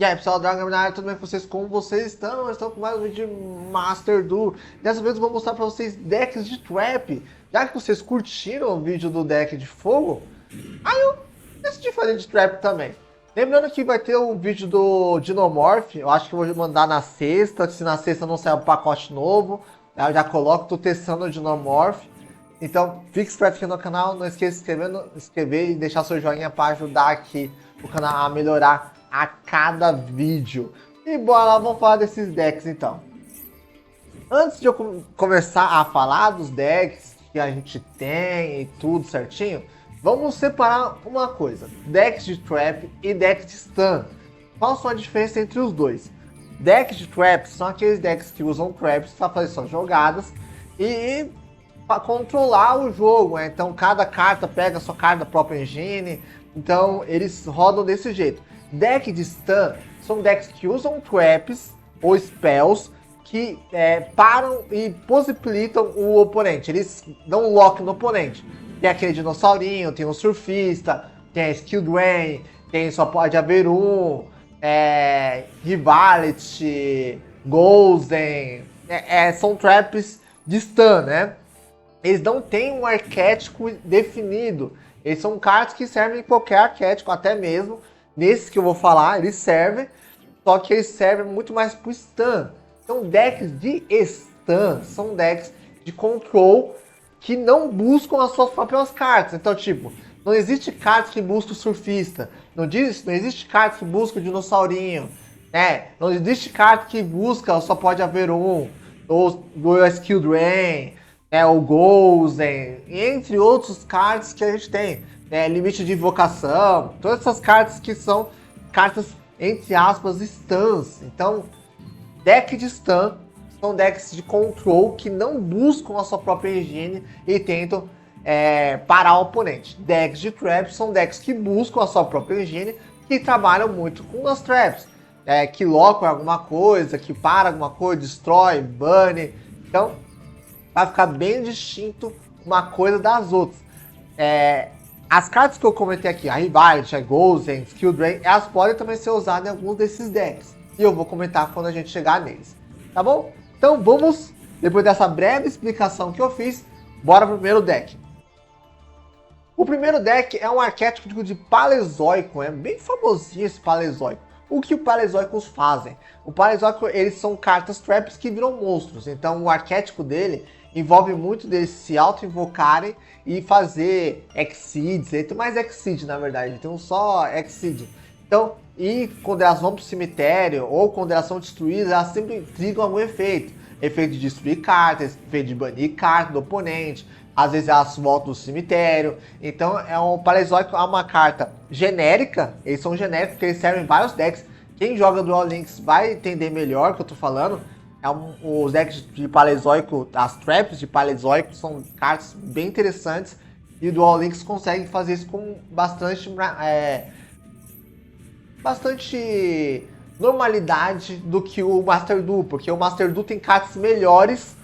E aí pessoal, Dragon na área, tudo bem com vocês? Como vocês estão? Eu estou com mais um vídeo de Master Duel. Dessa vez eu vou mostrar para vocês decks de trap. Já que vocês curtiram o vídeo do deck de fogo, aí eu decidi fazer de trap também. Lembrando que vai ter o vídeo do Dinomorph, eu acho que eu vou mandar na sexta, se na sexta não sair um pacote novo, eu já coloco, tô testando o Dinomorph. Então fique esperto aqui no canal, não esqueça de inscrever e deixar seu joinha para ajudar aqui o canal a melhorar a cada vídeo. E bora lá, vamos falar desses decks então. Antes de eu começar a falar dos decks que a gente tem e tudo certinho, vamos separar uma coisa: decks de trap e decks de stun. Qual são a diferença entre os dois? Decks de trap são aqueles decks que usam traps para fazer suas jogadas e para controlar o jogo, né? Então cada carta pega a sua carta da própria engine, então eles rodam desse jeito. Deck de stun são decks que usam traps ou spells que param e possibilitam o oponente. Eles dão um lock no oponente. Tem aquele dinossaurinho, tem o surfista, tem a skill drain, tem só pode haver um, rivality, golden, são traps de stun, né? Eles não têm um arquétipo definido. Eles são cartas que servem em qualquer arquétipo, até mesmo nesses que eu vou falar, eles servem, só que eles servem muito mais pro stun. Então decks de stun são decks de control que não buscam as suas próprias cartas. Então, tipo, não existe carta que busca o surfista, não existe carta que busca o dinossaurinho, né? Não existe carta que busca só pode haver um, ou do skill drain, o Golden, entre outros cards que a gente tem, limite de invocação, todas essas cartas que são cartas, entre aspas, stuns. Então, deck de stun são decks de control que não buscam a sua própria engine e tentam parar o oponente. Decks de traps são decks que buscam a sua própria engine e trabalham muito com as traps, que locam alguma coisa, que para alguma coisa, destrói, bane. Então, vai ficar bem distinto uma coisa das outras. As cartas que eu comentei aqui, a Rivality, a Golden, Skill Drain, elas podem também ser usadas em alguns desses decks. E eu vou comentar quando a gente chegar neles. Tá bom? Então vamos, depois dessa breve explicação que eu fiz, bora pro primeiro deck. O primeiro deck é um arquétipo de Paleozoico, é bem famosinho esse Paleozoico. O que os Paleozoicos fazem? O Paleozoico, eles são cartas traps que viram monstros, então o arquétipo dele envolve muito deles se auto-invocarem e fazer Exceeds. Ele tem mais Exceed, na verdade, ele tem um só Exceed. Então, e quando elas vão pro cemitério ou quando elas são destruídas, elas sempre trigam algum efeito. Efeito de destruir cartas, efeito de banir carta do oponente. Às vezes elas voltam do cemitério. Então o Paleozoico é uma carta genérica. Eles são genéricos porque eles servem em vários decks. Quem joga Duel Links vai entender melhor o que eu tô falando. Os decks de Paleozoico, as traps de Paleozoico são cartas bem interessantes. E o Duel Links consegue fazer isso com bastante normalidade do que o Master Duel. Porque o Master Duel tem cartas melhores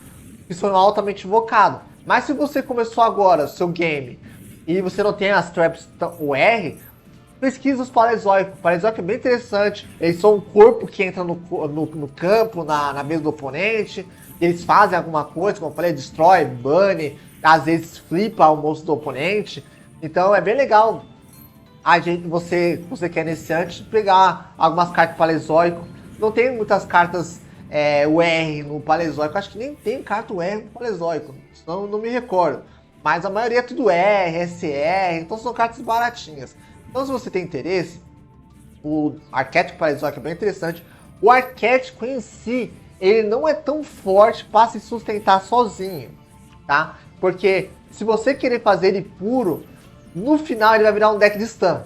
que são altamente invocadas. Mas se você começou agora o seu game e você não tem as traps UR, pesquisa os Paleozoicos. O Paleozoico é bem interessante. Eles são um corpo que entra no campo, na mesa do oponente. Eles fazem alguma coisa, como eu falei, destrói, bane, às vezes flipa o monstro do oponente. Então é bem legal você que é iniciante, pegar algumas cartas Paleozoico. Não tem muitas cartas UR no Paleozoico, acho que nem tem carta UR no Paleozoico, senão não me recordo. Mas a maioria é tudo R, SR, então são cartas baratinhas. Então se você tem interesse, o arquétipo Paleozoico é bem interessante. O arquétipo em si, ele não é tão forte para se sustentar sozinho, tá? Porque se você querer fazer ele puro, no final ele vai virar um deck de stun.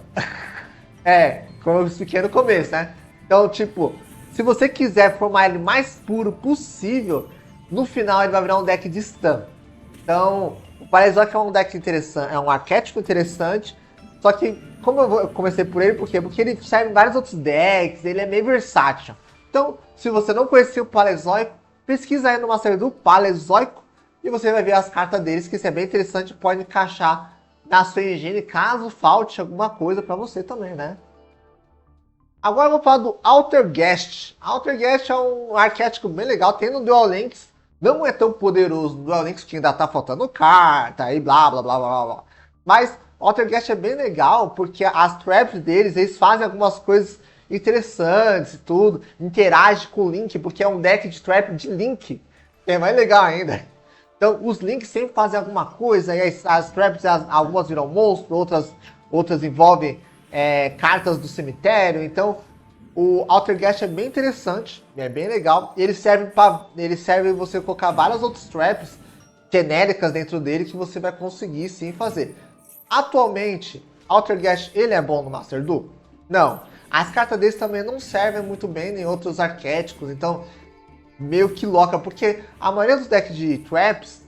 Como eu expliquei no começo, né? Então, tipo, se você quiser formar ele mais puro possível, no final ele vai virar um deck de stun. Então, o Paleozoico é um deck interessante, é um arquétipo interessante. Só que, como eu comecei por ele, por quê? Porque ele serve em vários outros decks, ele é meio versátil. Então, se você não conhecia o Paleozoico, pesquisa aí no Master Duel Paleozoico e você vai ver as cartas deles, que isso é bem interessante, pode encaixar na sua engine, caso falte alguma coisa pra você também, né? Agora eu vou falar do Altergeist. Altergeist é um arquétipo bem legal, tem no Duel Links. Não é tão poderoso no Duel Links, que ainda tá faltando carta e blá blá blá blá blá. Mas o Altergeist é bem legal, porque as traps deles, eles fazem algumas coisas interessantes e tudo. Interage com o Link, porque é um deck de trap de Link. É mais legal ainda. Então, os links sempre fazem alguma coisa, e as traps, algumas viram monstro, outras envolvem cartas do cemitério. Então, o Altergeist é bem interessante, é bem legal. Ele serve você colocar várias outras traps genéricas dentro dele que você vai conseguir sim fazer. Atualmente, Altergeist ele é bom no Master Duel? Não. As cartas deles também não servem muito bem em outros arquétipos, então meio que loca, porque a maioria dos decks de traps,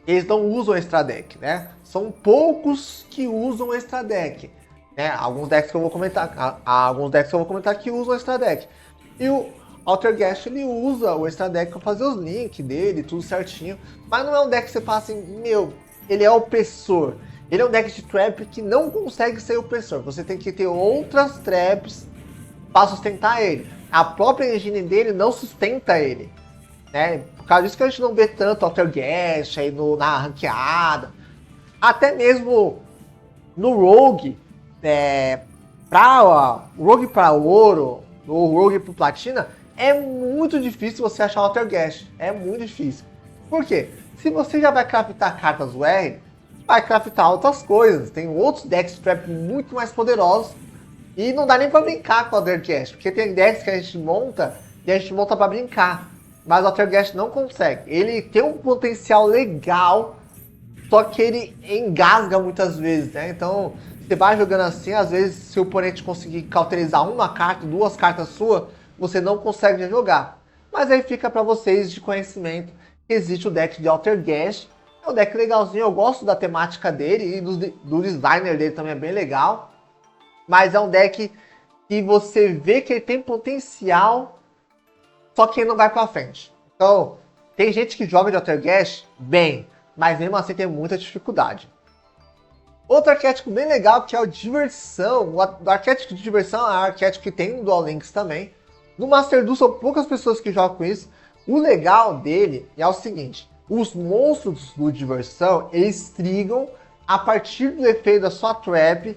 eles não usam extra deck, né? São poucos que usam extra deck, né? Alguns decks que eu vou comentar que usam extra deck. E o Altergeist, ele usa o extra deck para fazer os links dele, tudo certinho, mas não é um deck que você fala assim, meu, ele é opressor. Ele é um deck de trap que não consegue ser opressor. Você tem que ter outras traps para sustentar ele. A própria engine dele não sustenta ele, né? Por causa disso que a gente não vê tanto Altergeist aí na ranqueada. Até mesmo no Rogue, Rogue para ouro, ou Rogue para platina, é muito difícil você achar o Altergeist. É muito difícil. Por quê? Se você já vai craftar cartas UR, vai craftar outras coisas. Tem outros decks trap muito mais poderosos. E não dá nem pra brincar com o Altergeist, porque tem decks que a gente monta e a gente monta pra brincar. Mas o Altergeist não consegue. Ele tem um potencial legal, só que ele engasga muitas vezes, né? Então, você vai jogando assim, às vezes, se o oponente conseguir cauterizar uma carta, duas cartas suas, você não consegue jogar. Mas aí fica pra vocês de conhecimento que existe o deck de Altergeist. É um deck legalzinho, eu gosto da temática dele e do designer dele também é bem legal. Mas é um deck que você vê que ele tem potencial, só que ele não vai pra frente. Então, tem gente que joga de Altergeist bem, mas mesmo assim tem muita dificuldade. Outro arquétipo bem legal que é o Diversão. O arquétipo de Diversão é um arquétipo que tem no Duel Links também. No Master Duel são poucas pessoas que jogam com isso. O legal dele é o seguinte, os monstros do Diversão, eles trigam a partir do efeito da sua trap,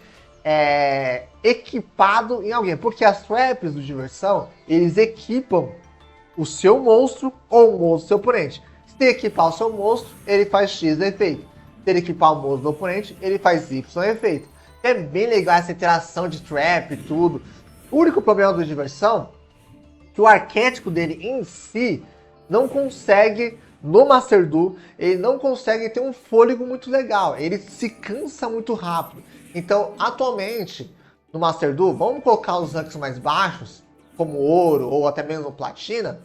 equipado em alguém, porque as traps do Diversão, eles equipam o seu monstro ou o monstro do seu oponente. Se equipar o seu monstro, ele faz X efeito. Se ele equipar o monstro do oponente, ele faz Y efeito. É bem legal essa interação de trap e tudo. O único problema do Diversão é que o arquétipo dele em si não consegue, no Master Duel, ele não consegue ter um fôlego muito legal. Ele se cansa muito rápido. Então, atualmente, no Master Duel, vamos colocar os ranks mais baixos, como ouro ou até mesmo platina,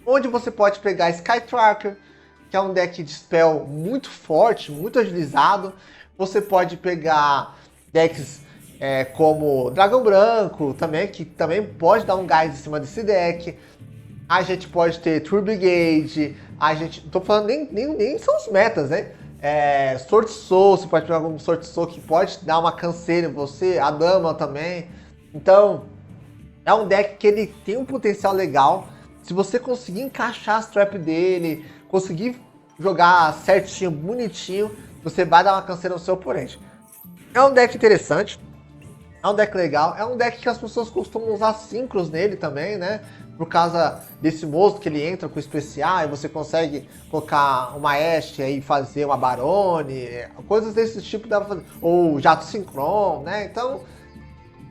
onde você pode pegar Skytracker, que é um deck de spell muito forte, muito agilizado. Você pode pegar decks como Dragão Branco, também, que também pode dar um gás em cima desse deck. A gente pode ter True Brigade, tô falando nem são os metas, né? Sword Soul, você pode pegar algum Sword Soul que pode dar uma canseira em você, a Dama também. Então, é um deck que ele tem um potencial legal. Se você conseguir encaixar as traps dele, conseguir jogar certinho, bonitinho, você vai dar uma canseira no seu oponente. É um deck interessante, é um deck legal, é um deck que as pessoas costumam usar synchros nele também, né? Por causa desse monstro que ele entra com especial e você consegue colocar uma Ashe e fazer uma Barone, coisas desse tipo dá pra fazer. Ou Jato Synchron, né? Então,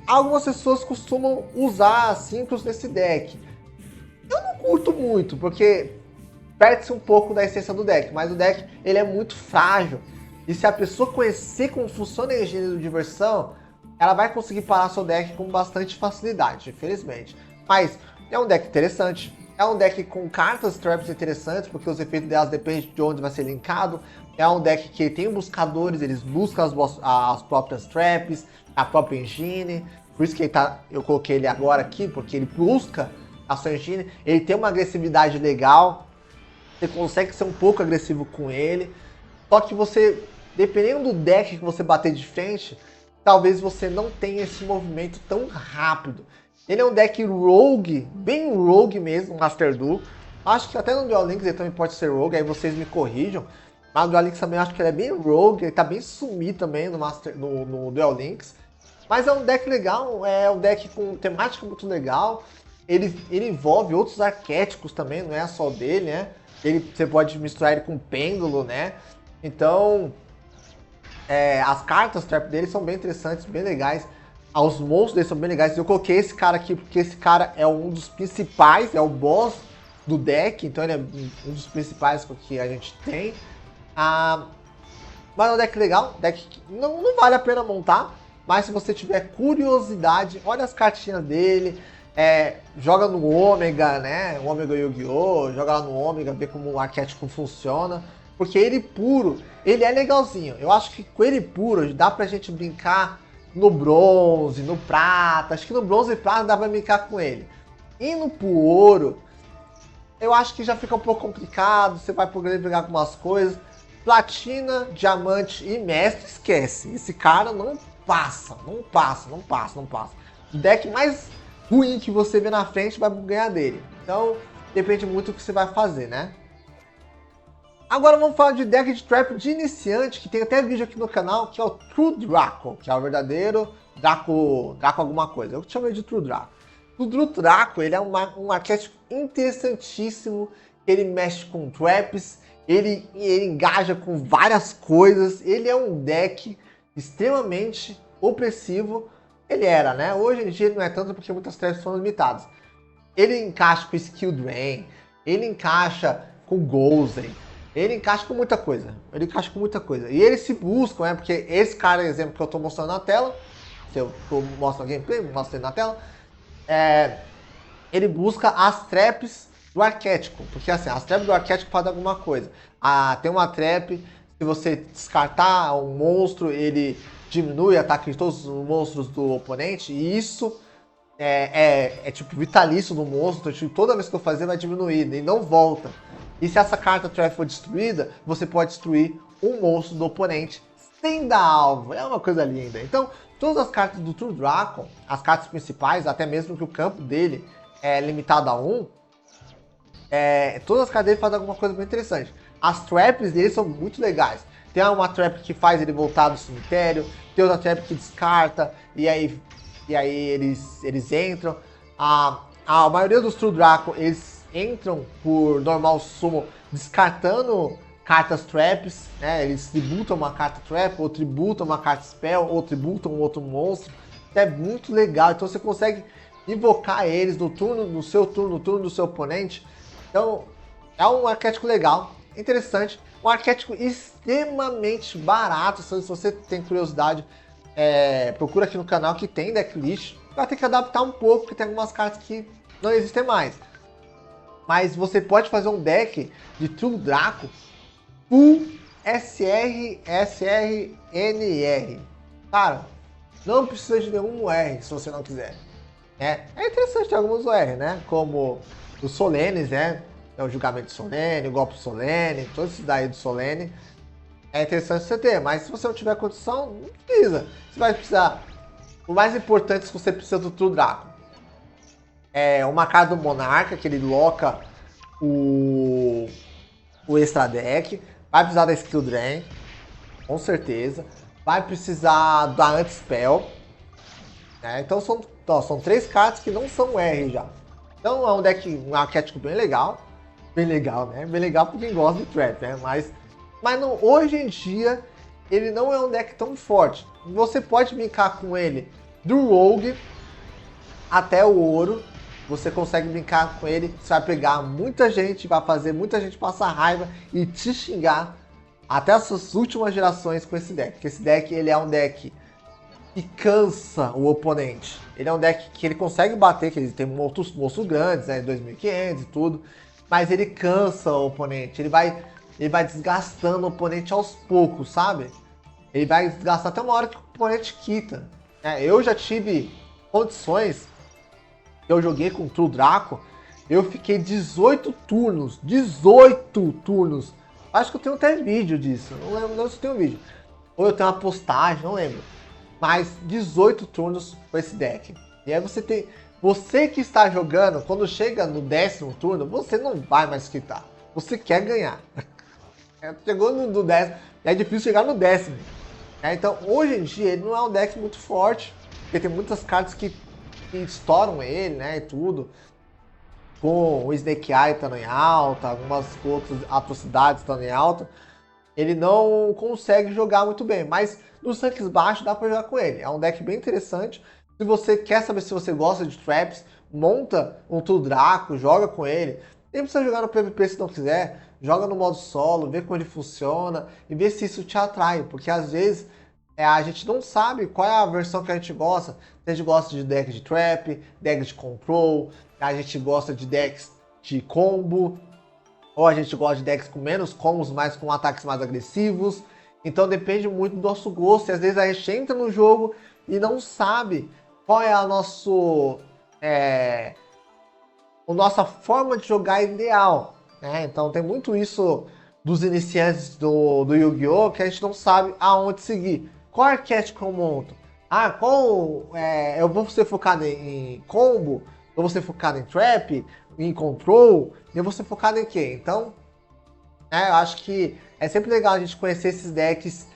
algumas pessoas costumam usar synchros nesse deck. Eu não curto muito, porque perde-se um pouco da essência do deck, mas o deck ele é muito frágil. E se a pessoa conhecer como funciona a engine do Diversão, ela vai conseguir parar seu deck com bastante facilidade, infelizmente. Mas é um deck interessante, é um deck com cartas traps interessantes, porque os efeitos delas dependem de onde vai ser linkado. É um deck que tem buscadores, eles buscam as próprias traps, a própria engine. Por isso que eu coloquei ele agora aqui, porque ele busca a sua engine. Ele tem uma agressividade legal, você consegue ser um pouco agressivo com ele. Só que você, dependendo do deck que você bater de frente, talvez você não tenha esse movimento tão rápido. Ele é um deck rogue, bem rogue mesmo, Master Duel. Acho que até no Duel Links ele também pode ser rogue, aí vocês me corrijam. Mas no Duel Links também acho que ele é bem rogue, ele tá bem sumido também no Duel Links. Mas é um deck legal, é um deck com temática muito legal. Ele envolve outros arquétipos também, não é só dele, né? Você pode misturar ele com pêndulo, né? Então, as cartas trap dele são bem interessantes, bem legais. Os monstros dele são bem legais. Eu coloquei esse cara aqui porque esse cara é um dos principais, é o boss do deck. Então ele é um dos principais que a gente tem. Mas é um deck legal, deck que não vale a pena montar. Mas se você tiver curiosidade, olha as cartinhas dele. Joga no Ômega, né? O Ômega Yu-Gi-Oh! Joga lá no Ômega, vê como o arquétipo funciona. Porque ele puro, ele é legalzinho. Eu acho que com ele puro dá pra gente brincar no bronze, no prata. Acho que no bronze e prata dá pra brincar com ele. Indo pro ouro, eu acho que já fica um pouco complicado. Você vai poder brincar com algumas coisas. Platina, diamante e mestre, esquece. Esse cara não passa. O deck mais ruim que você vê na frente vai ganhar dele. Então, depende muito do que você vai fazer, né? Agora vamos falar de deck de trap de iniciante, que tem até vídeo aqui no canal, que é o True Draco, que é o verdadeiro Draco alguma coisa. Eu chamo ele de True Draco. O True Draco, ele é um arquétipo interessantíssimo, ele mexe com traps, ele engaja com várias coisas, ele é um deck extremamente opressivo. Ele era, né? Hoje em dia ele não é tanto porque muitas traps são limitadas. Ele encaixa com Skill Drain, ele encaixa com Golden, ele encaixa com muita coisa. E eles se buscam, né? Porque esse cara, exemplo que eu estou mostrando na tela, se eu mostro a gameplay, mostro ele na tela, ele busca as traps do arquétipo. Porque assim, as traps do arquétipo fazem alguma coisa. Tem uma trap, se você descartar um monstro, ele diminui o ataque de todos os monstros do oponente. E isso é tipo vitalício do monstro. Tipo, toda vez que eu fazer vai diminuir e não volta. E se essa carta trap for destruída, você pode destruir um monstro do oponente sem dar alvo. É uma coisa linda. Então, todas as cartas do True Draco, as cartas principais, até mesmo que o campo dele é limitado a 1, todas as cartas dele fazem alguma coisa muito interessante. As traps dele são muito legais. Tem uma trap que faz ele voltar do cemitério, tem outra trap que descarta, e aí eles entram. A maioria dos True Draco, eles entram por normal summon descartando cartas traps, né? Eles tributam uma carta trap, ou tributam uma carta spell, ou tributam um outro monstro. É muito legal, então você consegue invocar eles no seu turno, no turno do seu oponente. Então é um arquétipo legal, interessante, um arquétipo extremamente barato. Se você tem curiosidade, procura aqui no canal que tem decklist. Vai ter que adaptar um pouco, porque tem algumas cartas que não existem mais. Mas você pode fazer um deck de True Draco Full SRNR. Cara, não precisa de nenhum R se você não quiser. É interessante ter alguns R, né? Como os Solenes, né? O julgamento de Solene, o golpe Solene, todos esses daí do Solene. É interessante você ter, mas se você não tiver condição, não precisa. Você vai precisar. O mais importante é que você precisa do True Draco. Uma carta do Monarca, que ele loca o extra deck. Vai precisar da Skill Drain, com certeza. Vai precisar da Anti-Spell. Então são 3 cartas que não são R já. Então é um arquétipo bem legal. Bem legal, né? Bem legal pra quem gosta de trap, né? Mas hoje em dia ele não é um deck tão forte. Você pode brincar com ele do Rogue até o ouro. Você consegue brincar com ele, você vai pegar muita gente, vai fazer muita gente passar raiva e te xingar até as suas últimas gerações com esse deck. Porque esse deck, ele é um deck que cansa o oponente. Ele é um deck que ele consegue bater, que ele tem monstros grandes, né, 2500 e tudo, mas ele cansa o oponente, ele vai desgastando o oponente aos poucos, sabe? Ele vai desgastar até uma hora que o oponente quita. Eu já tive condições. Eu joguei com o True Draco, eu fiquei 18 turnos. Acho que eu tenho até vídeo disso, não lembro se eu tenho vídeo. Ou eu tenho uma postagem, não lembro. mais 18 turnos com esse deck. E aí você que está jogando, quando chega no 10º turno, você não vai mais quitar. Você quer ganhar. Chegou no 10º, é difícil chegar no 10º. Então, hoje em dia, ele não é um deck muito forte, porque tem muitas cartas que estouram ele, né, e tudo. Com o Snake Eye estando em alta, algumas outras atrocidades estando em alta, ele não consegue jogar muito bem, mas nos ranks baixos dá para jogar com ele. É um deck bem interessante. Se você quer saber se você gosta de traps, monta um True Draco, joga com ele. Nem precisa jogar no PVP se não quiser, joga no modo solo, vê como ele funciona e vê se isso te atrai, porque às vezes a gente não sabe qual é a versão que a gente gosta. A gente gosta de deck de trap, deck de control, a gente gosta de decks de combo, ou a gente gosta de decks com menos combos, mas com ataques mais agressivos. Então depende muito do nosso gosto, e às vezes a gente entra no jogo e não sabe qual é a nossa forma de jogar ideal, né? Então tem muito isso dos iniciantes do Yu-Gi-Oh! Que a gente não sabe aonde seguir. Qual arquétipo eu monto? Eu vou ser focado em combo? Eu vou ser focado em trap? Em control? Eu vou ser focado em quê? Então, eu acho que é sempre legal a gente conhecer esses decks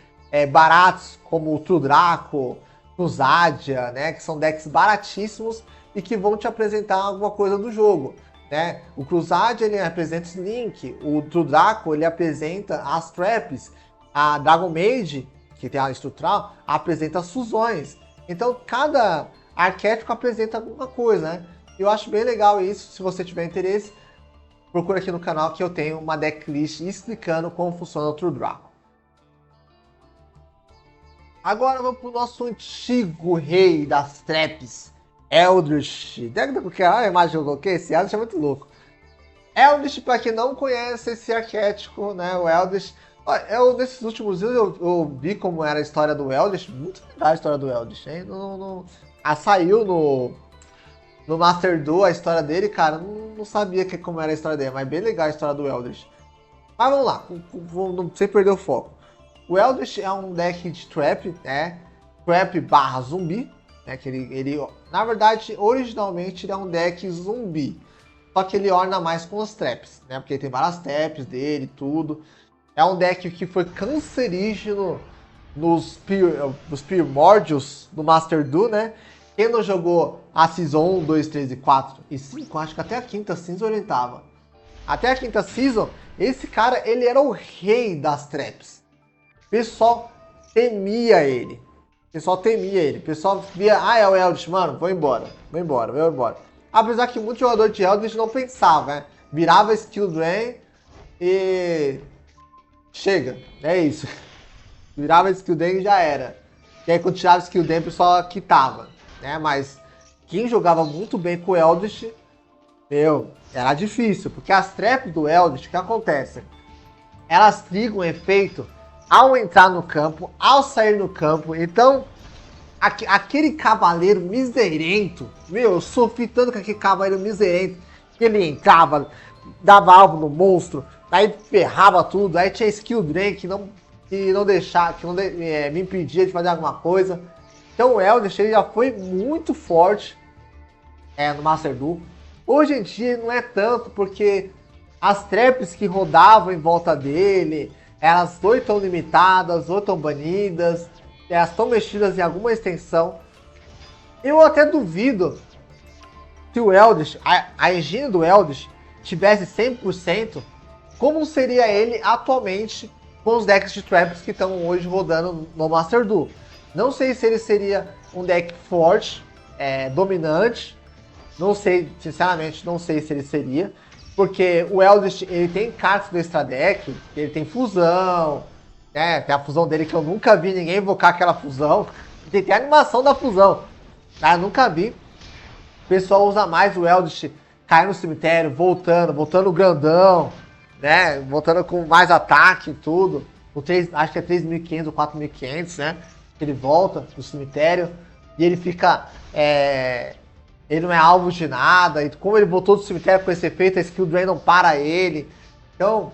baratos, como o True Draco, Crusadia, né? Que são decks baratíssimos e que vão te apresentar alguma coisa do jogo, né? O Crusadia, ele apresenta o Link, o True Draco, ele apresenta as traps, a Dragon Maid, que tem a estrutural, apresenta as fusões. Então, cada arquétipo apresenta alguma coisa, né? Eu acho bem legal isso. Se você tiver interesse, procura aqui no canal que eu tenho uma decklist explicando como funciona o True Draco. Agora vamos pro nosso antigo rei das traps, Eldritch. A imagem que eu coloquei, esse Eldritch é muito louco. Eldritch, para quem não conhece esse arquétipo, né, o Eldritch, nesses últimos dias eu vi como era a história do Eldritch, muito legal a história do Eldritch, hein? Saiu no Master Duel a história dele, cara, não sabia como era a história dele, mas bem legal a história do Eldritch. Mas vamos lá, sem perder o foco. O Eldritch é um deck de trap, né? Trap barra zumbi, né? Que ele, na verdade, originalmente ele é um deck zumbi. Só que ele orna mais com os traps, né? Porque ele tem várias traps dele, tudo. É um deck que foi cancerígeno nos primórdios do Master Duel, né? Quem não jogou a Season 1, 2, 3 e 4 e 5, acho que até a quinta Season ele tava. Até a quinta Season, esse cara, ele era o rei das traps. O pessoal temia ele. O pessoal via, é o Eldritch, mano, vou embora. Apesar que muitos jogadores de Eldritch não pensavam, né? Virava skill drain e chega, é isso. Virava skill drain e já era. E aí quando tirava skill drain o pessoal quitava, né? Mas quem jogava muito bem com o Eldritch, era difícil. Porque as traps do Eldritch, o que acontece? Elas trigam um efeito ao entrar no campo, ao sair no campo. Então, aquele cavaleiro miserento, eu sofri tanto com aquele cavaleiro miserento, que ele entrava, dava alvo no monstro, aí ferrava tudo, aí tinha skill drain que não me impedia de fazer alguma coisa. Então o Eldritch ele já foi muito forte no Master Duel. Hoje em dia não é tanto, porque as traps que rodavam em volta dele, elas ou estão limitadas, ou estão banidas, elas estão mexidas em alguma extensão. Eu até duvido se o Eldritch, a engine do Eldritch, tivesse 100%, como seria ele atualmente com os decks de traps que estão hoje rodando no Master Duel. Não sei se ele seria um deck forte, dominante, não sei, sinceramente, não sei se ele seria. Porque o Eldritch, ele tem cartas do extra deck, ele tem fusão, né? Tem a fusão dele que eu nunca vi ninguém invocar aquela fusão. Tem a animação da fusão, tá? Eu nunca vi. O pessoal usa mais o Eldritch cair no cemitério, voltando grandão, né? Voltando com mais ataque e tudo. Acho que é 3.500 ou 4.500, né? Ele volta do cemitério e ele fica... Ele não é alvo de nada, e como ele voltou do cemitério com esse efeito, a skill drain não para ele. Então,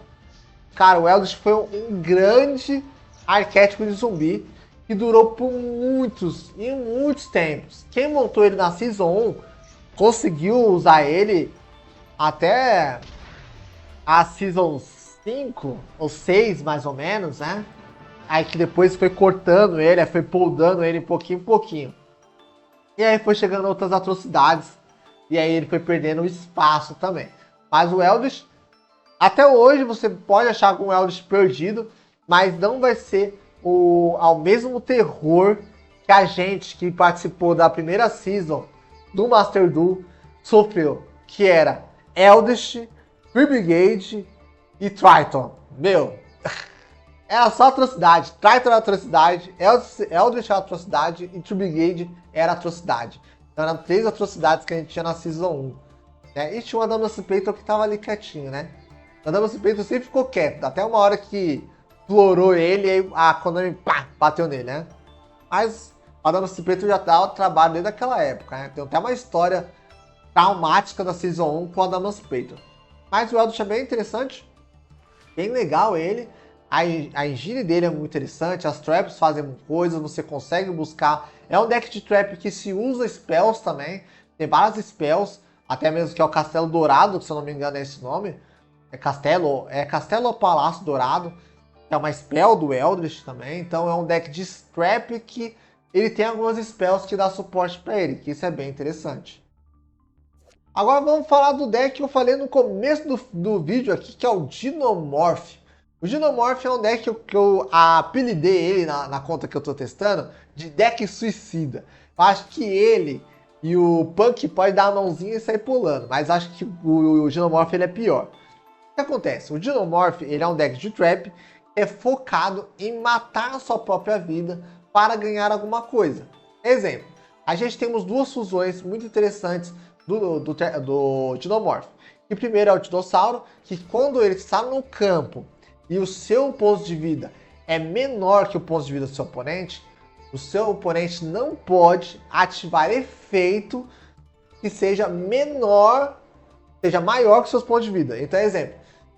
cara, o Eldritch foi um grande arquétipo de zumbi. que durou por muitos e muitos tempos. Quem montou ele na Season 1 conseguiu usar ele até a Season 5 ou 6 mais ou menos, né? Aí que depois foi cortando ele, foi poldando ele pouquinho em pouquinho. E aí foi chegando outras atrocidades. E aí ele foi perdendo espaço também. Mas o Eldritch, até hoje você pode achar algum Eldritch perdido, mas não vai ser ao mesmo terror que a gente que participou da primeira season do Master Duel sofreu. Que era Eldritch, Free Brigade e Triton. Meu, era só atrocidade. Triton era atrocidade, Eldritch era atrocidade e True Brigade era atrocidade. Então eram 3 atrocidades que a gente tinha na Season 1. Né? E tinha o Adamasceno que tava ali quietinho, né? O Adamasceno sempre ficou quieto, até uma hora que florou ele e aí a Konami bateu nele, né? Mas o Adamasceno já dá o trabalho desde aquela época, né? Tem até uma história traumática da Season 1 com o Adamasceno. Mas o Eldritch é bem interessante, bem legal ele. A engine dele é muito interessante, as traps fazem coisas, você consegue buscar. É um deck de trap que se usa spells também, tem várias spells, até mesmo que é o Castelo Dourado, se eu não me engano é esse nome. É Castelo ou Palácio Dourado, que é uma spell do Eldritch também. Então é um deck de trap que ele tem algumas spells que dá suporte para ele, que isso é bem interessante. Agora vamos falar do deck que eu falei no começo do vídeo aqui, que é o Dinomorph. O Dinomorph é um deck que eu apelidei ele na conta que eu tô testando de deck suicida. Eu acho que ele e o Punk pode dar a mãozinha e sair pulando, mas acho que o Dinomorph ele é pior. O que acontece? O Dinomorph ele é um deck de trap que é focado em matar a sua própria vida para ganhar alguma coisa. Exemplo, a gente temos 2 fusões muito interessantes do Dinomorph. E primeiro é o Dinossauro, que quando ele está no campo e o seu ponto de vida é menor que o ponto de vida do seu oponente, o seu oponente não pode ativar efeito que seja menor, seja maior que os seus pontos de vida. Então, exemplo,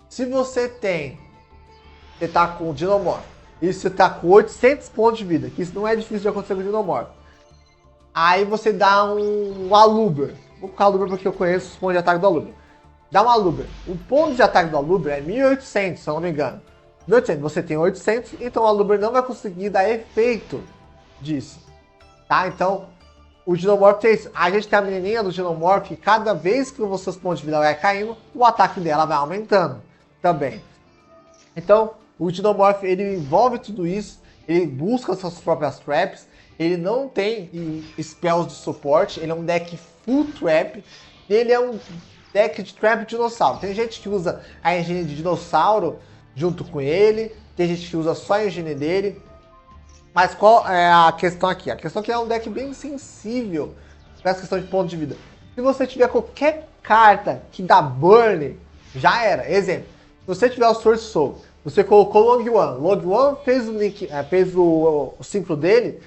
se você está com o Dinomorph e você está com 800 pontos de vida, que isso não é difícil de acontecer com o Dinomorph, aí você dá um Aluber. Vou colocar Aluber porque eu conheço os pontos de ataque do Aluber. Dá um Aluber. O ponto de ataque do Aluber é 1800, se eu não me engano. 1800, você tem 800, então o Aluber não vai conseguir dar efeito disso. Tá? Então, o Dinomorph tem isso. A gente tem a menininha do Dinomorph, e cada vez que os seus pontos de vida vai caindo, o ataque dela vai aumentando também. Então, o Dinomorph, ele envolve tudo isso, ele busca suas próprias traps, ele não tem spells de suporte, ele é um deck full trap, ele é um deck de trap dinossauro. Tem gente que usa a engine de dinossauro junto com ele, tem gente que usa só a engine dele. Mas qual é a questão aqui? A questão aqui é um deck bem sensível para essa questão de ponto de vida. Se você tiver qualquer carta que dá burn, já era. Exemplo, se você tiver o Sword Soul, você colocou o Log One fez o ciclo dele,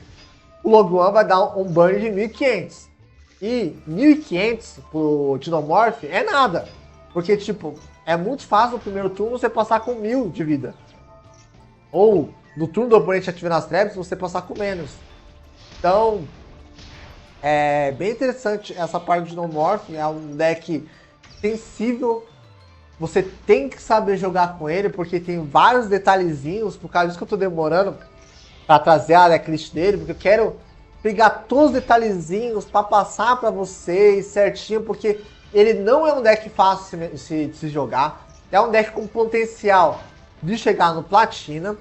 o Log One vai dar um burn de 1500. E 1500 pro Dinomorph é nada. Porque, tipo, é muito fácil no primeiro turno você passar com 1000 de vida. Ou no turno do oponente ativando as traps, você passar com menos. Então, é bem interessante essa parte do Dinomorph. É um deck sensível. Você tem que saber jogar com ele, porque tem vários detalhezinhos. Por causa disso que eu tô demorando para trazer a decklist dele, porque eu quero pegar todos os detalhezinhos para passar para vocês certinho, porque ele não é um deck fácil de se jogar. É um deck com potencial de chegar no Platina.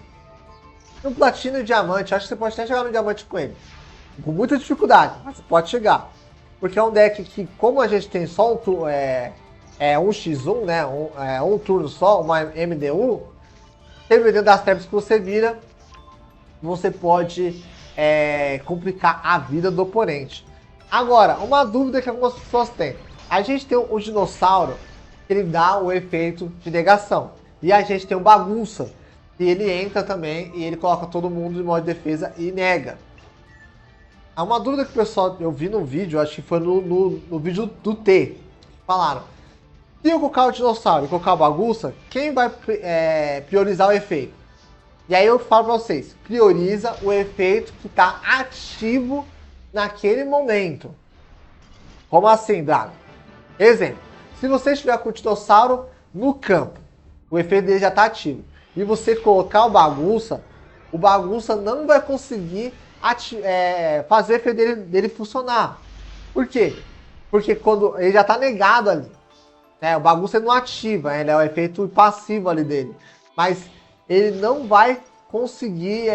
No Platina e Diamante, acho que você pode até chegar no Diamante com ele. Com muita dificuldade, mas você pode chegar. Porque é um deck que, como a gente tem só um 1x1, né? Um turno só, uma MDU, dependendo das traps que você vira, você pode complicar a vida do oponente. Agora, uma dúvida que algumas pessoas têm. A gente tem o Dinossauro, que ele dá o efeito de negação. E a gente tem o Bagunça, que ele entra também e ele coloca todo mundo em modo de defesa e nega. Há uma dúvida que o pessoal, eu vi no vídeo, acho que foi no vídeo do T, falaram: se eu colocar o Dinossauro e colocar o Bagunça, quem vai priorizar o efeito? E aí eu falo pra vocês, prioriza o efeito que tá ativo naquele momento. Como assim, Drago? Exemplo, se você estiver com o Titossauro no campo, o efeito dele já está ativo, e você colocar o bagunça não vai conseguir fazer o efeito dele funcionar. Por quê? Porque quando ele já está negado ali, né? O bagunça não ativa, ele é o efeito passivo ali dele. Mas ele não vai conseguir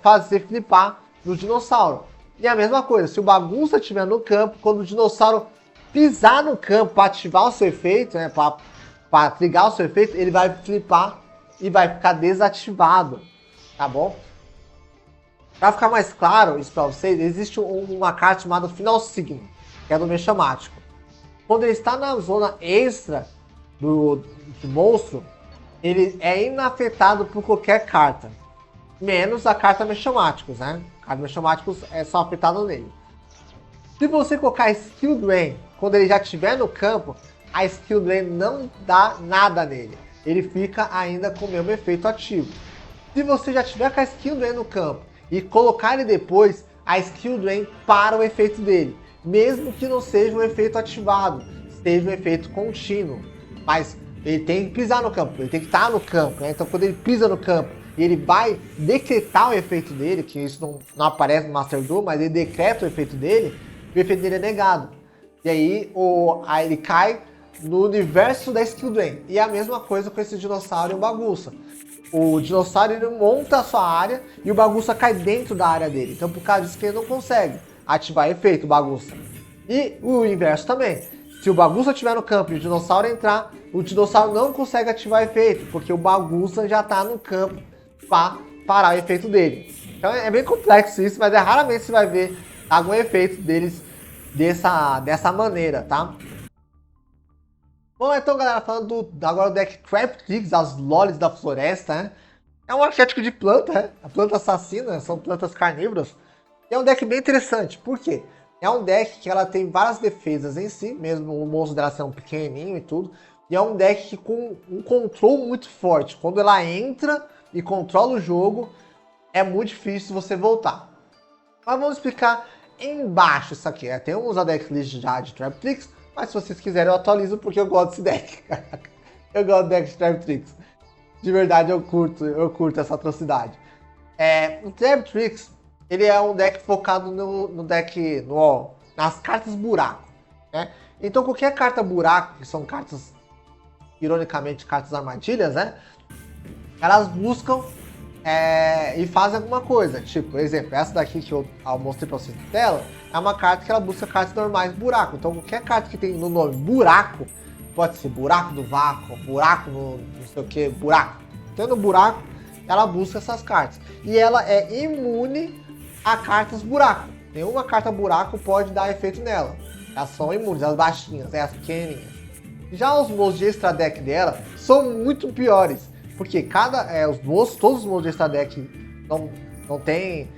fazer flipar no dinossauro. E a mesma coisa, se o bagunça estiver no campo, quando o dinossauro pisar no campo para ativar o seu efeito, né, para ligar o seu efeito, ele vai flipar e vai ficar desativado, tá bom? Para ficar mais claro isso para vocês, existe uma carta chamada Final Signo, que é do Mexamático. Quando ele está na zona extra do monstro, ele é inafetado por qualquer carta, menos a carta Mexamáticos, né? A carta Mexamáticos é só afetada nele. Se você colocar Skill Drain quando ele já estiver no campo, a Skill Drain não dá nada nele. Ele fica ainda com o mesmo efeito ativo. Se você já tiver com a Skill Drain no campo e colocar ele depois, a Skill Drain para o efeito dele. Mesmo que não seja um efeito ativado, seja um efeito contínuo. Mas ele tem que pisar no campo, ele tem que estar no campo, né? Então quando ele pisa no campo e ele vai decretar o efeito dele, que isso não aparece no Master Duel, mas ele decreta o efeito dele, o efeito dele é negado. E aí ele cai no universo da Skill Drain. E é a mesma coisa com esse dinossauro e o bagunça. O dinossauro ele monta a sua área e o bagunça cai dentro da área dele. Então por causa disso que ele não consegue ativar efeito bagunça. E o inverso também. Se o bagunça estiver no campo e o dinossauro entrar, o dinossauro não consegue ativar efeito, porque o bagunça já está no campo para parar o efeito dele. Então é bem complexo isso, mas raramente você vai ver algum efeito deles dessa maneira, tá? Bom, então galera, falando agora do deck Traptrix, as lolis da floresta, né? É um arquétipo de planta, né? A planta assassina, são plantas carnívoras. E é um deck bem interessante, por quê? É um deck que ela tem várias defesas em si, mesmo o monstro dela sendo pequenininho e tudo. E é um deck que com um controle muito forte. Quando ela entra e controla o jogo, é muito difícil você voltar. Mas vamos explicar embaixo isso aqui. Tem uns deck list já de Traptrix, mas se vocês quiserem eu atualizo porque eu gosto desse deck. Eu gosto do deck de Traptrix. De verdade eu curto essa atrocidade. O Traptrix, ele é um deck focado nas cartas buraco, né? Então qualquer carta buraco, que são cartas, ironicamente, cartas armadilhas, né? Elas buscam e fazem alguma coisa. Tipo, exemplo, essa daqui que eu mostrei pra vocês na tela, é uma carta que ela busca cartas normais buraco. Então qualquer carta que tem no nome buraco, pode ser buraco do vácuo, buraco no não sei o que, buraco. Tendo buraco, ela busca essas cartas. E ela é imune a cartas buraco. Nenhuma carta buraco pode dar efeito nela. Elas são imunes, as baixinhas, as pequenininhas. Já os monstros de extra deck dela são muito piores. Porque todos os monstros de extra deck não tem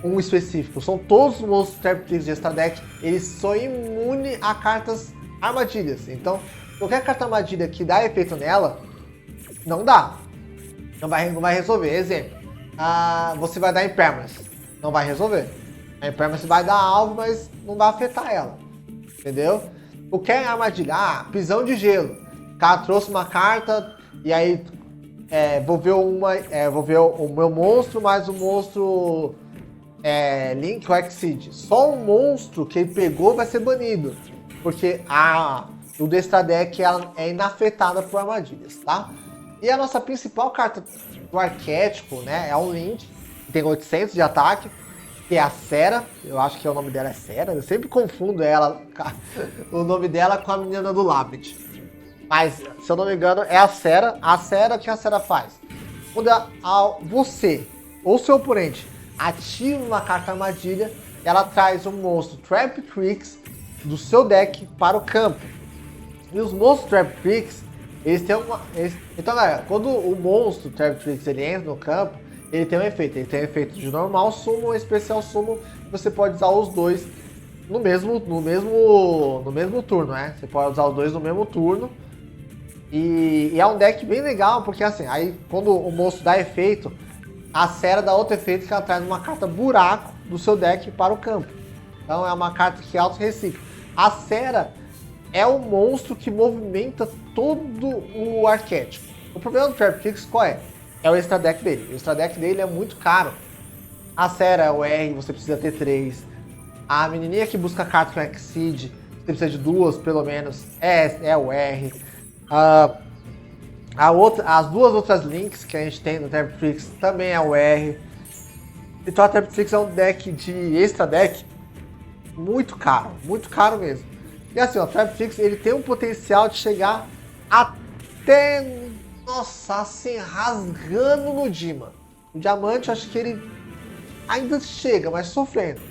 um específico. São todos os monstros Traptrix de extra deck, eles são imunes a cartas armadilhas. Então, qualquer carta armadilha que dá efeito nela, não dá. Não vai resolver. Exemplo, você vai dar Impermanence, não vai resolver. A Impermanence vai dar algo, mas não vai afetar ela. Entendeu? Qualquer armadilha, prisão de gelo. O cara trouxe uma carta e aí vou ver o meu monstro, mas o monstro Link ou Exceed. Só um monstro que ele pegou vai ser banido. Porque o Destra Deck é inafetada por armadilhas, tá? E a nossa principal carta do arquétipo, né, é o Link, que tem 800 de ataque, que é a Sera. Eu acho que o nome dela é Sera, eu sempre confundo o nome dela com a menina do Labyrinth. Mas, se eu não me engano, é a Sera. O que a Sera faz? Quando você ou seu oponente ativa uma carta armadilha, ela traz um monstro Traptrix do seu deck para o campo. E os monstros Traptrix, eles têm então galera, quando o monstro Traptrix ele entra no campo, ele tem um efeito. Ele tem um efeito de normal summon e especial summon. Você pode usar os dois no mesmo turno, né? Você pode usar os dois no mesmo turno. E é um deck bem legal, porque assim, aí quando o monstro dá efeito, a Sera dá outro efeito que ela traz uma carta buraco do seu deck para o campo. Então é uma carta que auto-recicla. A Sera é o monstro que movimenta todo o arquétipo. O problema do Traptrix qual é? É o extra deck dele. O extra deck dele é muito caro. A Sera é o R, você precisa ter 3. A menininha que busca carta com Exceed, você precisa de 2 pelo menos, é o R. As duas outras links que a gente tem no Traptrix também é o R. Então a Traptrix é um deck de extra deck muito caro mesmo. E assim, o Traptrix ele tem um potencial de chegar até, nossa, assim, rasgando no Dima. O Diamante, acho que ele ainda chega, mas sofrendo.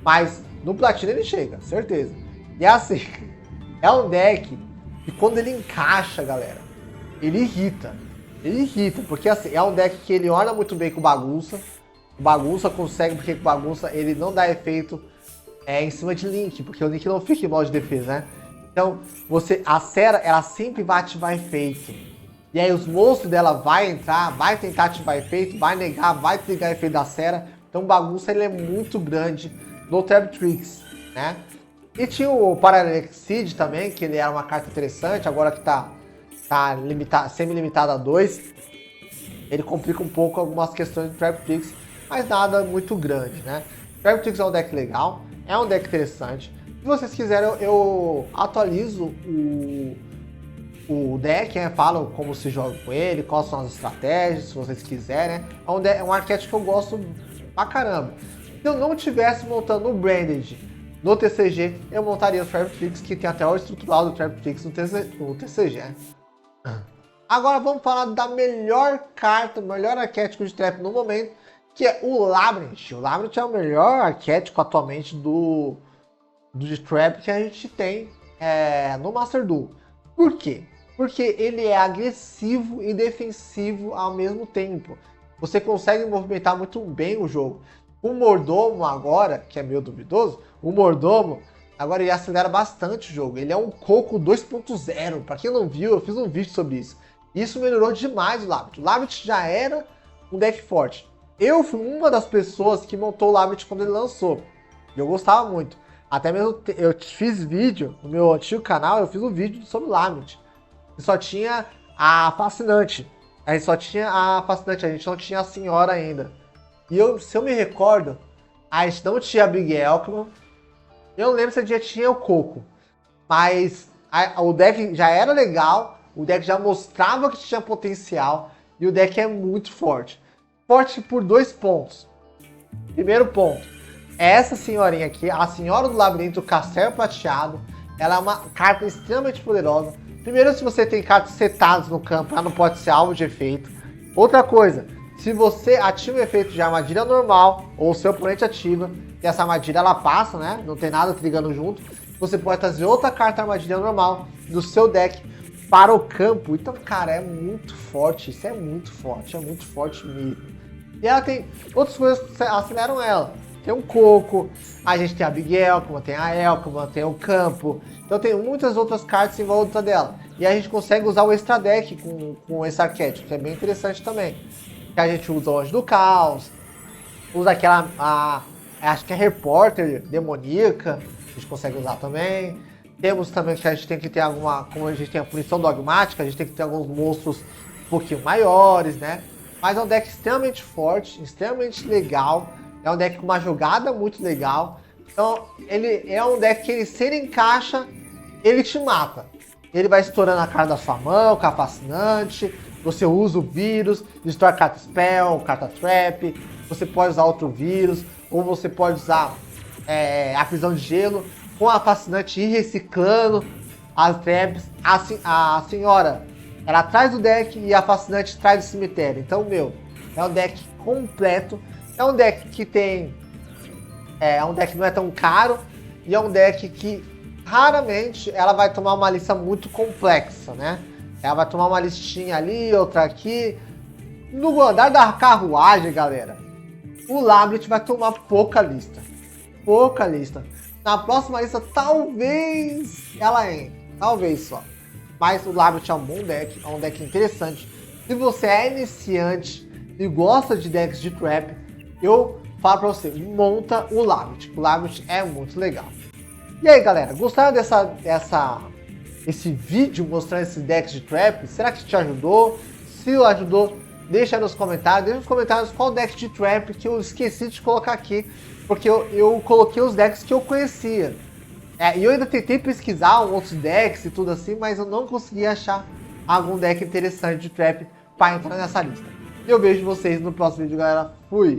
Mas no Platina ele chega, certeza. E assim, é um deck que quando ele encaixa, galera, ele irrita. Ele irrita, porque assim, é um deck que ele orna muito bem com Bagunça. O Bagunça consegue, porque com Bagunça ele não dá efeito em cima de Link, porque o Link não fica em modo de defesa, né? Então, a Sera, ela sempre vai ativar efeito. E aí os monstros dela vai entrar, vai tentar ativar efeito, vai negar efeito da Sera. Então, Bagunça ele é muito grande no Traptrix, né? E tinha o Parallel Exceed também, que ele era uma carta interessante, agora que tá semi-limitado a 2. Ele complica um pouco algumas questões do Traptrix, mas nada muito grande, né? Traptrix é um deck legal, é um deck interessante. Se vocês quiserem, eu atualizo o deck, né? Falo como se joga com ele, quais são as estratégias, se vocês quiserem, né? É um arquétipo que eu gosto pra caramba. Se eu não tivesse montando o Branded no TCG, eu montaria o Traptrix, que tem até o estrutural do Traptrix no TCG, né? Agora vamos falar da melhor carta, melhor arquétipo de Trap no momento, que é o Labyrinth. O Labyrinth é o melhor arquétipo atualmente do Trap que a gente tem no Master Duel. Por quê? Porque ele é agressivo e defensivo ao mesmo tempo. Você consegue movimentar muito bem o jogo. O Mordomo agora, que é meio duvidoso, o Mordomo agora ele acelera bastante o jogo. Ele é um Coco 2.0. Para quem não viu, eu fiz um vídeo sobre isso. Isso melhorou demais o Labyrinth. O Labyrinth já era um deck forte. Eu fui uma das pessoas que montou o Labyrinth quando ele lançou. Eu gostava muito. Até mesmo eu fiz vídeo no meu antigo canal, eu fiz um vídeo sobre o Labyrinth. E só tinha a Fascinante. A gente só tinha a Fascinante, a gente não tinha a Senhora ainda. E se eu me recordo, a gente não tinha a Big Elkman. Eu não lembro se a gente tinha o Coco. Mas o deck já era legal, o deck já mostrava que tinha potencial. E o deck é muito forte. Forte por 2 pontos. Primeiro ponto. Essa senhorinha aqui, a Senhora do Labirinto, Castelo Prateado. Ela é uma carta extremamente poderosa. Primeiro, se você tem cartas setadas no campo, ela não pode ser alvo de efeito. Outra coisa, se você ativa o efeito de armadilha normal, ou o seu oponente ativa, e essa armadilha ela passa, né? Não tem nada trigando junto. Você pode trazer outra carta armadilha normal do seu deck para o campo. Então, cara, é muito forte. Isso é muito forte mesmo. E ela tem outras coisas que aceleram ela. Tem um Coco, a gente tem a Big Elkman, tem a Elkman, tem o campo. Então tem muitas outras cartas em volta dela. E a gente consegue usar o extra deck com esse arquétipo, que é bem interessante também. Que a gente usa o Anjo do Caos, usa aquela, acho que é Reporter demoníaca, a gente consegue usar também. Temos também que a gente tem que ter como a gente tem a punição dogmática, a gente tem que ter alguns monstros um pouquinho maiores, né? Mas é um deck extremamente forte, extremamente legal. É um deck com uma jogada muito legal. Então, ele é um deck que se ele encaixa, ele te mata. Ele vai estourando a cara da sua mão, com a Fascinante. Você usa o vírus, destrói carta Spell, carta Trap. Você pode usar outro vírus. Ou você pode usar a prisão de gelo. Com a Fascinante ir reciclando as traps. A senhora, ela traz o deck e a Fascinante traz o cemitério. Então, é um deck completo. É um deck que tem... É um deck que não é tão caro. E é um deck que raramente ela vai tomar uma lista muito complexa, né? Ela vai tomar uma listinha ali, outra aqui. No andar da carruagem, galera, o Labyrinth vai tomar pouca lista. Pouca lista. Na próxima lista, talvez ela entre. Talvez só. mas o Labyrinth é um bom deck, é um deck interessante. Se você é iniciante e gosta de decks de trap, eu falo pra você, monta o Labyrinth. O Labyrinth é muito legal. E aí, galera, gostaram esse vídeo mostrando esse deck de trap? Será que te ajudou? Se ajudou, deixa aí nos comentários qual deck de trap que eu esqueci de colocar aqui, porque eu coloquei os decks que eu conhecia. E eu ainda tentei pesquisar outros decks e tudo assim, mas eu não consegui achar algum deck interessante de trap para entrar nessa lista. E eu vejo vocês no próximo vídeo, galera. Fui!